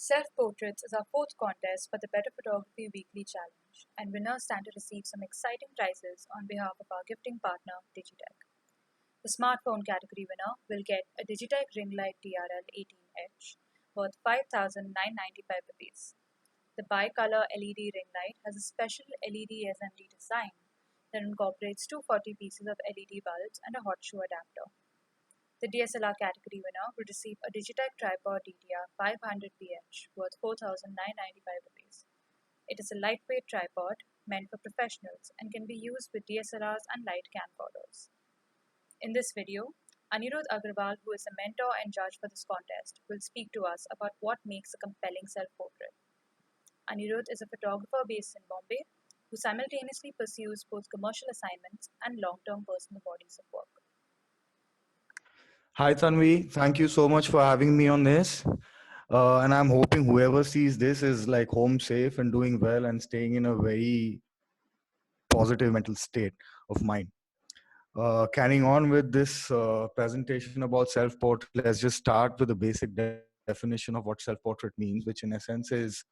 Self-Portraits is our fourth contest for the Better Photography Weekly Challenge, and winners stand to receive some exciting prizes on behalf of our gifting partner, Digitech. The smartphone category winner will get a Digitech Ringlight TRL 18H worth 5,995 rupees. The bicolor LED ring light has a special LED SMD design that incorporates 240 pieces of LED bulbs and a hot shoe adapter. The DSLR category winner will receive a Digitech Tripod DTR 500PH worth 4,995 rupees. It is a lightweight tripod meant for professionals and can be used with DSLRs and light camcorders. In this video, Anirudh Agarwal, who is a mentor and judge for this contest, will speak to us about what makes a compelling self-portrait. Anirudh is a photographer based in Bombay who simultaneously pursues both commercial assignments and long-term personal bodies of work. Hi, Tanvi. Thank you so much for having me on this. And I'm hoping whoever sees this is like home safe and doing well and staying in a very positive mental state of mind. Carrying on with this presentation about self-portrait, let's just start with the basic definition of what self-portrait means, which in essence is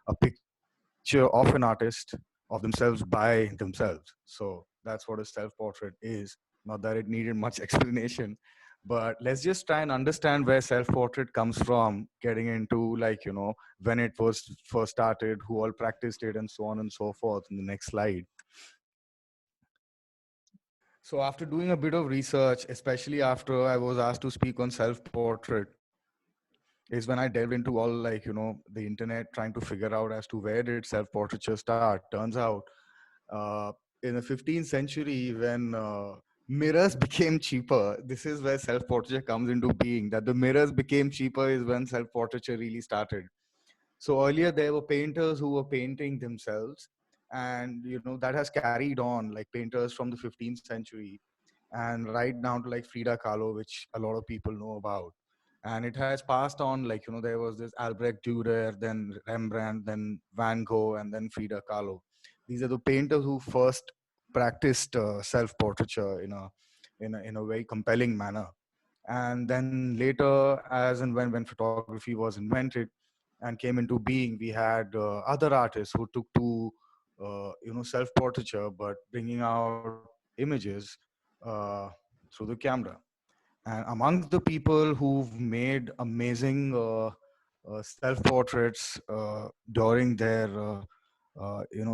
a picture of an artist of themselves by themselves. So that's what a self-portrait is. Not that it needed much explanation, but let's just try and understand where self-portrait comes from, getting into when it was first started, who all practiced it, and so on and so forth in the next slide. So after doing a bit of research, especially after I was asked to speak on self-portrait, is when I delved into all the internet, trying to figure out as to where did self-portraiture start. Turns out uh, in the 15th century, when mirrors became cheaper, this is where self-portraiture comes into being. That the mirrors became cheaper is when self-portraiture really started. So earlier there were painters who were painting themselves, and that has carried on, like painters from the 15th century and right down to like Frida Kahlo, which a lot of people know about. And it has passed on, there was this Albrecht Dürer, then Rembrandt, then Van Gogh, and then Frida Kahlo. These are the painters who first practiced self-portraiture in a very compelling manner. And then later, as and when photography was invented and came into being, we had other artists who took to self-portraiture, but bringing out images uh, through the camera. And among the people who've made amazing self-portraits during their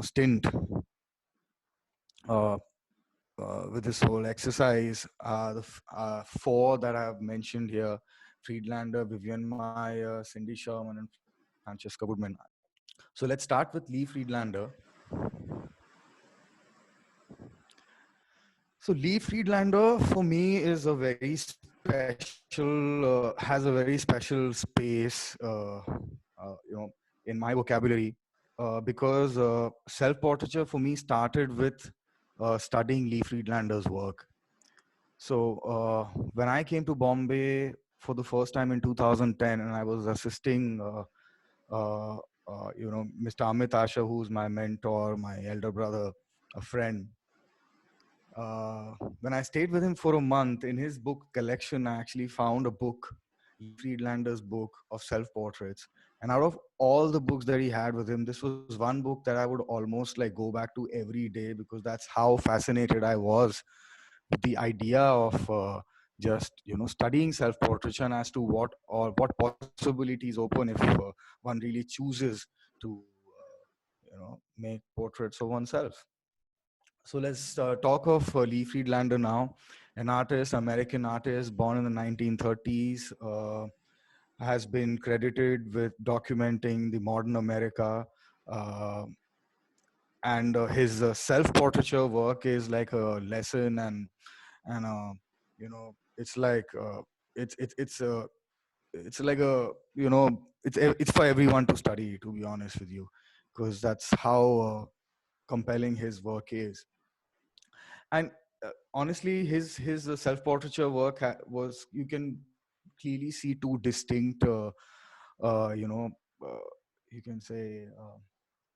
stint uh, with this whole exercise, four that I have mentioned here: Friedlander, Vivian Meyer, Cindy Sherman, and Francesca Woodman. So let's start with Lee Friedlander. So Lee Friedlander for me is a very special, has a very special space, in my vocabulary, because self-portraiture for me started with studying Lee Friedlander's work. So when I came to Bombay for the first time in 2010, and I was assisting, Mr. Amit Asha, who's my mentor, my elder brother, a friend. When I stayed with him for a month, in his book collection, I actually found a book, Lee Friedlander's book of self-portraits. And out of all the books that he had with him, this was one book that I would almost like go back to every day, because that's how fascinated I was with the idea of just studying self-portraiture, and as to what possibilities open if one really chooses to make portraits of oneself. So let's talk of Lee Friedlander now, an artist, American artist born in the 1930s, has been credited with documenting the modern America. Uh, and his self-portraiture work is like a lesson, and it's like it's like a it's for everyone to study, to be honest with you, because that's how compelling his work is. And honestly, his self-portraiture work was, you can clearly see two distinct you can say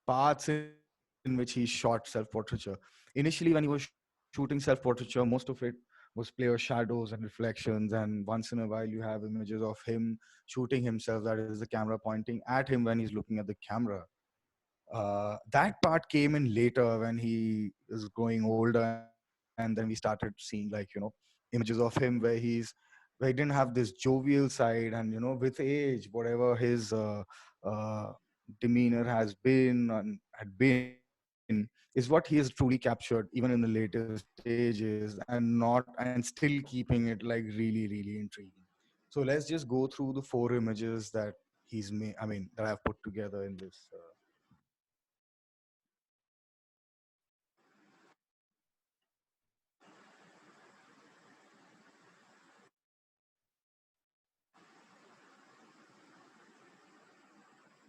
paths in which he shot self-portraiture. Initially, when he was shooting self-portraiture, most of it was was play with shadows and reflections, and once in a while you have images of him shooting himself, that is the camera pointing at him when he's looking at the camera. That part came in later when he is growing older, and then we started seeing, like, images of him where he didn't have this jovial side, and with age, whatever his uh, demeanor has been and had been, is what he has truly captured even in the later stages, and still keeping it like really, really intriguing. So let's just go through the four images that that I've put together in this.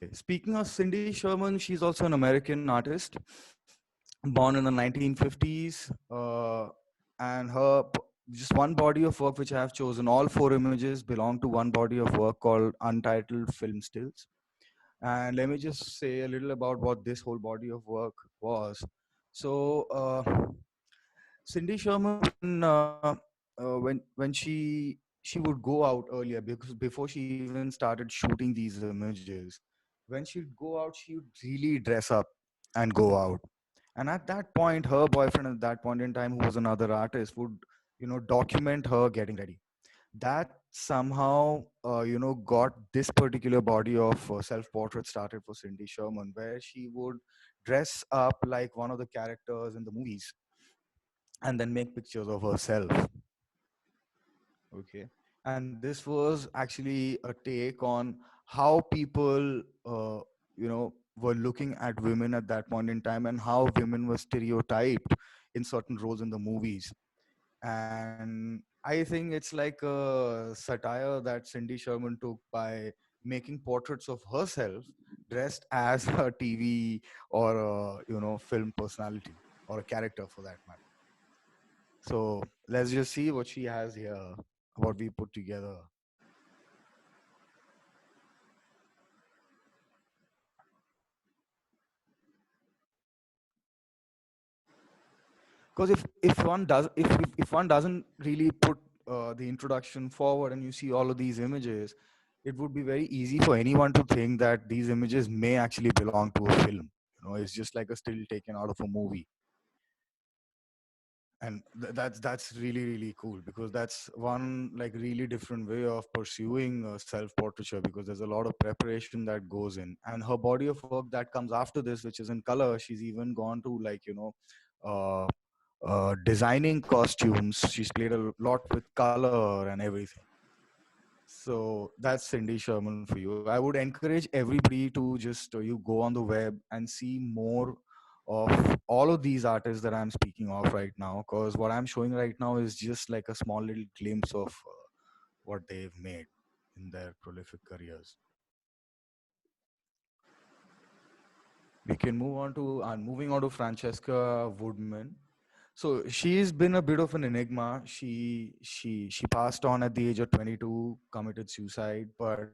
Okay, speaking of Cindy Sherman, she's also an American artist, born in the 1950s. And just one body of work which I have chosen, all four images belong to one body of work called Untitled Film Stills. And let me just say a little about what this whole body of work was. So, Cindy Sherman, when she would go out earlier, because before she even started shooting these images, when she'd go out, she would really dress up and go out. And at that point, her boyfriend at that point in time, who was another artist, would document her getting ready. That somehow got this particular body of self-portrait started for Cindy Sherman, where she would dress up like one of the characters in the movies and then make pictures of herself. Okay. And this was actually a take on how people were looking at women at that point in time, and how women were stereotyped in certain roles in the movies. And I think it's like a satire that Cindy Sherman took by making portraits of herself dressed as a TV or a film personality, or a character for that matter. So let's just see what she has here, what we put together. Because if one doesn't really put the introduction forward, and you see all of these images, it would be very easy for anyone to think that these images may actually belong to a film. It's just like a still taken out of a movie. And that's really, really cool, because that's one like really different way of pursuing self portraiture, because there's a lot of preparation that goes in. And her body of work that comes after this, which is in color, she's even gone to, like, uh, designing costumes. She's played a lot with color and everything. So that's Cindy Sherman for you. I would encourage everybody to just you go on the web and see more of all of these artists that I'm speaking of right now, because what I'm showing right now is just like a small little glimpse of what they've made in their prolific careers. We can move on to moving on to Francesca Woodman. So she's been a bit of an enigma. She passed on at the age of 22, committed suicide, but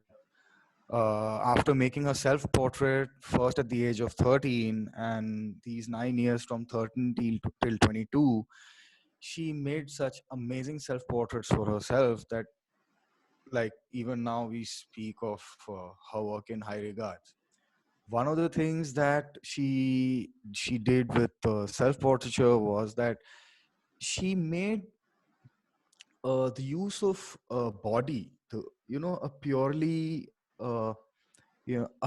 after making a self-portrait first at the age of 13, and these 9 years from 13 till 22, she made such amazing self-portraits for herself that, like, even now we speak of her work in high regards. One of the things that she did with self-portraiture was that she made the use of body, a purely a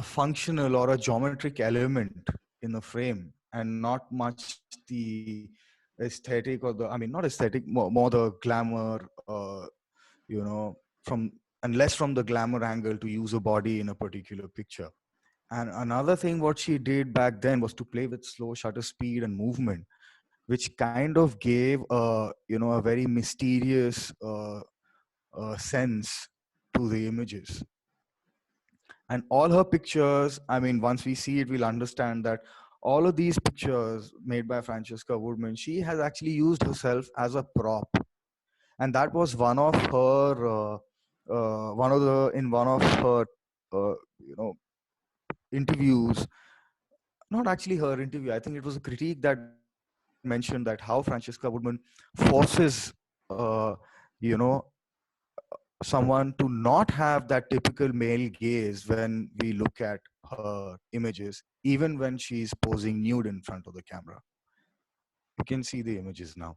functional or a geometric element in a frame, and not much the aesthetic, or the, I mean, not aesthetic, more the glamour, from, and less from the glamour angle to use a body in a particular picture. And another thing what she did back then was to play with slow shutter speed and movement, which kind of gave a very mysterious sense to the images. And all her pictures, I mean, once we see it, we'll understand that all of these pictures made by Francesca Woodman, she has actually used herself as a prop. And that was one of her one of her uh, you know interviews. Not actually her interview, I think it was a critique that mentioned that how Francesca Woodman forces uh, you know, someone to not have that typical male gaze when we look at her images, even when she's posing nude in front of the camera. You can see the images now.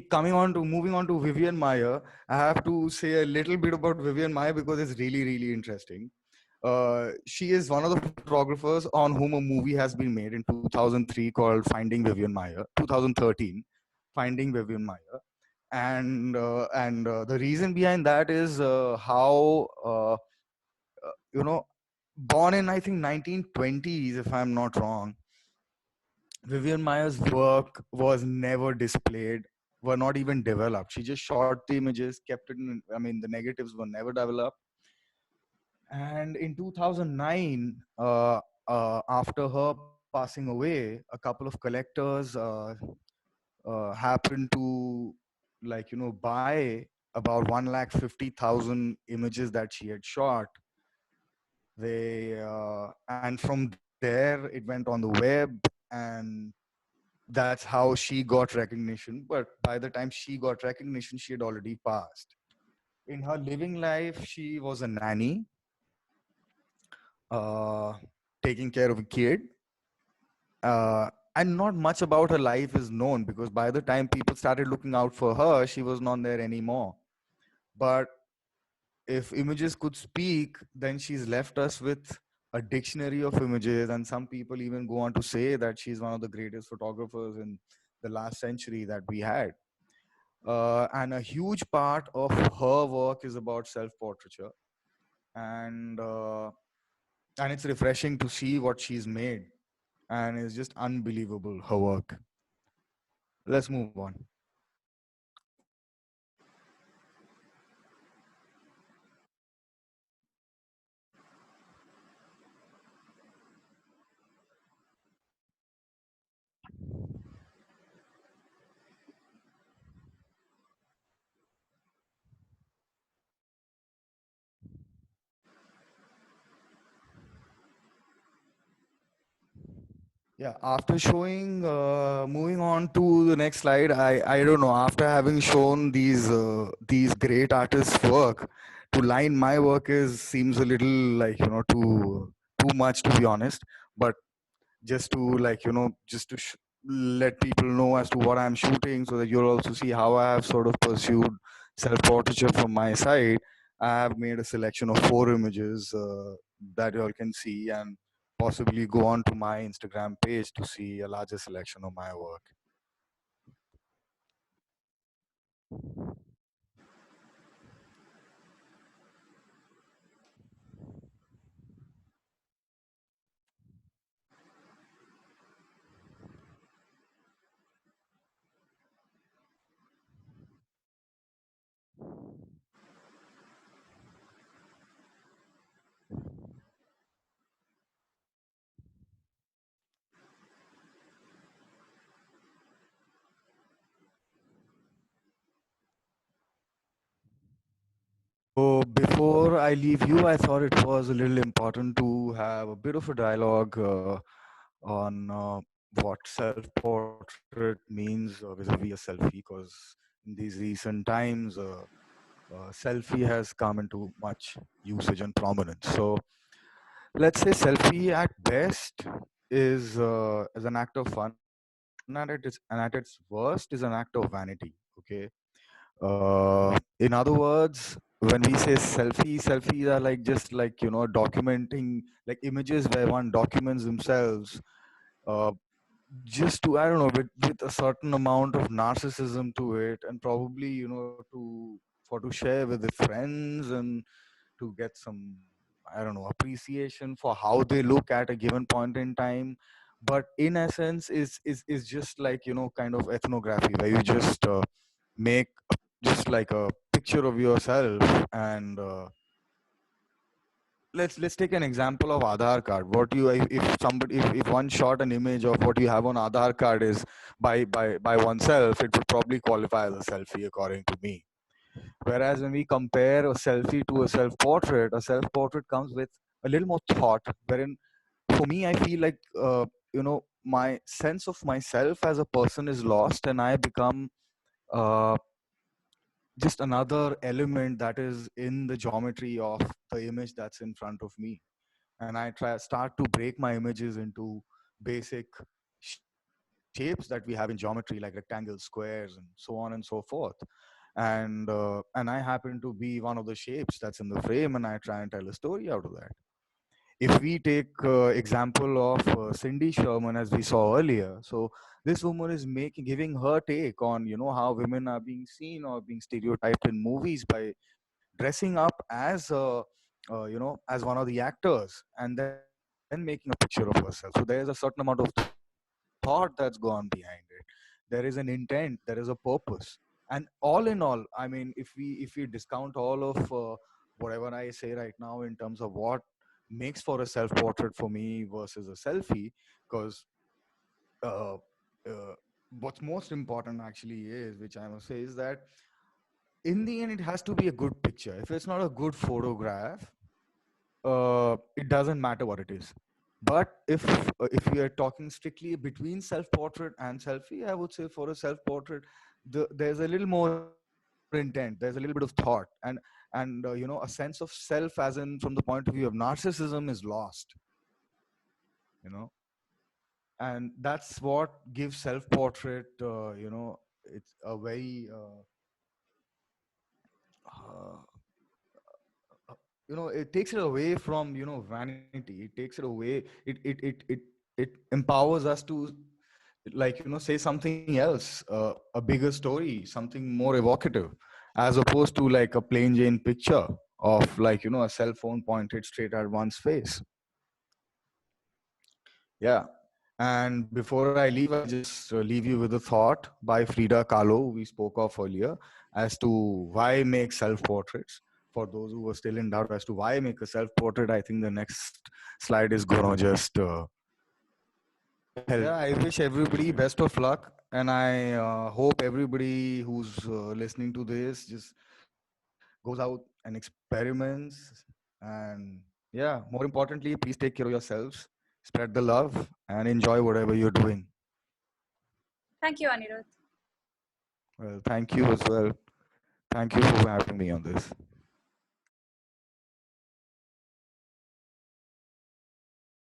Coming on to moving on to Vivian Mayer, I have to say a little bit about Vivian Mayer because it's really, really interesting. She is one of the photographers on whom a movie has been made in 2003 called Finding Vivian Mayer, 2013, Finding Vivian Mayer. And the reason behind that is how, you know, born in, I think, 1920s, if I'm not wrong, Vivian Mayer's work was never displayed, were not even developed. She just shot the images, kept it in, I mean, the negatives were never developed. And in 2009, after her passing away, a couple of collectors happened to, like, buy about 150,000 images that she had shot. And from there, it went on the web, and that's how she got recognition. But by the time she got recognition, she had already passed. In her living life, she was a nanny, uh, taking care of a kid. And not much about her life is known because by the time people started looking out for her, she was not there anymore. But if images could speak, then she's left us with a dictionary of images. And some people even go on to say that she's one of the greatest photographers in the last century that we had. And a huge part of her work is about self-portraiture, and uh, and it's refreshing to see what she's made, and it's just unbelievable her work. Let's move on. Yeah, after showing, moving on to the next slide, I don't know. After having shown these great artists' work, to line my work is seems a little like too much, to be honest. But just to just to let people know as to what I'm shooting, so that you'll also see how I have sort of pursued self-portraiture from my side. I have made a selection of 4 images that you all can see, and possibly go on to my Instagram page to see a larger selection of my work. So before I leave you, I thought it was a little important to have a bit of a dialogue on what self-portrait means vis-a-vis a selfie, because in these recent times, selfie has come into much usage and prominence. So let's say selfie at best is an act of fun, and at its worst is an act of vanity. Okay. In other words, when we say selfies are like just like documenting, like images where one documents themselves, uh, just to, I don't know, with a certain amount of narcissism to it, and probably to share with the friends, and to get some, I don't know, appreciation for how they look at a given point in time. But in essence is just like kind of ethnography, where you just make just like a picture of yourself. And let's take an example of Aadhaar card. What you if somebody if one shot an image of what you have on Aadhaar card is by oneself, it would probably qualify as a selfie according to me. Whereas when we compare a selfie to a self portrait comes with a little more thought, wherein for me, I feel like, my sense of myself as a person is lost, and I become uh, just another element that is in the geometry of the image that's in front of me. And I start to break my images into basic shapes that we have in geometry, like rectangles, squares, and so on and so forth. And I happen to be one of the shapes that's in the frame, and I try and tell a story out of that. If we take example of Cindy Sherman, as we saw earlier, so this woman is making giving her take on, how women are being seen or being stereotyped in movies by dressing up as as one of the actors, and then making a picture of herself. So there is a certain amount of thought that's gone behind it. There is an intent, there is a purpose. And all in all, I mean, if we discount all of whatever I say right now in terms of what makes for a self portrait for me versus a selfie, because uh, uh, what's most important actually is, which I must say, is that in the end it has to be a good picture. If it's not a good photograph, it doesn't matter what it is. But if we are talking strictly between self portrait and selfie, I would say for a self portrait, there's a little more intent, there's a little bit of thought, and a sense of self, as in from the point of view of narcissism, is lost. You know, and that's what gives self portrait. It's a very uh, it takes it away from vanity. It takes it away. It empowers us to, like, say something else, a bigger story, something more evocative, as opposed to like a plain jane picture of, like, a cell phone pointed straight at one's face. Yeah. And before I leave, I'll just leave you with a thought by Frida Kahlo, we spoke of earlier, as to why make self portraits. For those who were still in doubt as to why make a self portrait, I think the next slide is gonna just help. Yeah, I wish everybody best of luck, and I hope everybody who's listening to this just goes out and experiments. And yeah, more importantly, please take care of yourselves, spread the love, and enjoy whatever you're doing. Thank you, Anirudh. Well, thank you as well. Thank you for having me on this.